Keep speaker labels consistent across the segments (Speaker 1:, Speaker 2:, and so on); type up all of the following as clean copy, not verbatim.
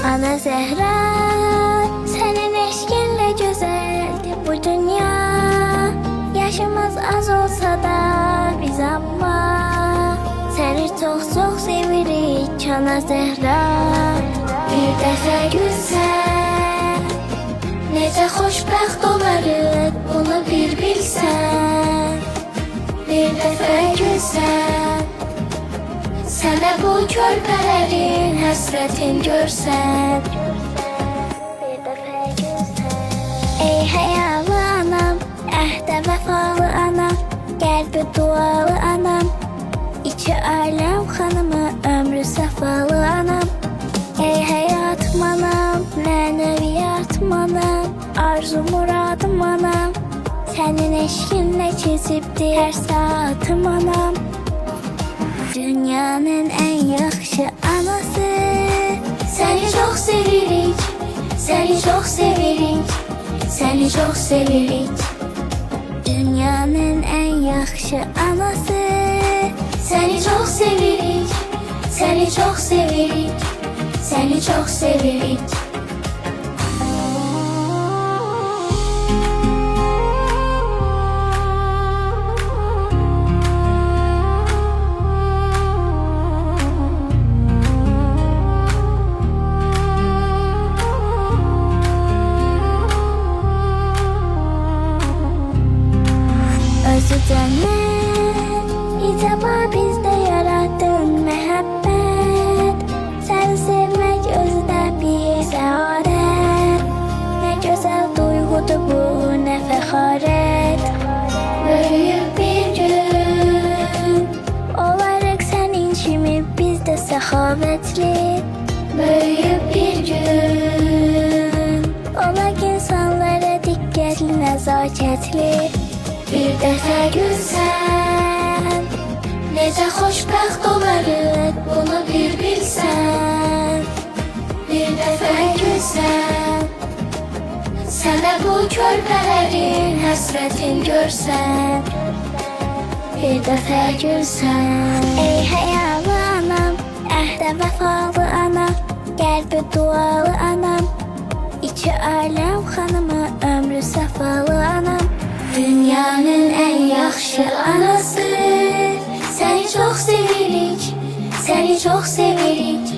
Speaker 1: Ana Zehra, senin eşkinle güzeldi bu dünya. Yaşımız az olsa da biz amma seni çok çok sevirik Ana Zehra. Bir dəfə gülsən, necə xoşbəxt olarıq bunu bir bilsən. Bir dəfə gülsən, sənə bu körpələrin həsrətin görsən. Bir dəfə gülsən. Ey həyalı anam, əhdə vəfalı anam, qəlbi dualı anam, İki aləm xanımı, ömrü səfalı anam. Ey həyatım anam, mənəviyyatım anam, arzu muradım anam, sənin eşkinlə keçibdir hər saatım anam. Dünyanın en yaxşı anası, seni çok sevirik, seni çok sevirik, seni çok sevirik. Dünyanın en yaxşı anası, seni çok sevirik, seni çok sevirik, seni çok sevirik. Özü cennet, icaba bizde yarattın mehabbet. Seni sevmek özü de bir saadet. Ne güzel duygudu bu, ne feharet. Büyük bir gün olarıq senin kimi biz de sehavetli. Büyük bir gün olaq insanlara diqqətli, nəzakətli. Bir dəfə gülsən, necə xoşbəxt olarıq bunu bir bilsən. Bir dəfə gülsən, sənə bu körpələrin həsrətin görsən. Bir dəfə gülsən. Ey həyalı anam, əhdə vəfalı anam, qəlbi dualı anam, İki aləm xanımı, ömrü səfalı anam. Dünyanın en yaxşı anası, seni çok sevirik, seni çok sevirik,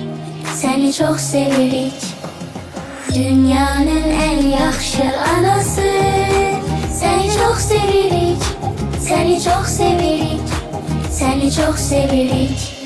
Speaker 1: seni çok sevirik. Dünyanın en yaxşı anası, seni çok sevirik, seni çok sevirik, seni çok sevirik.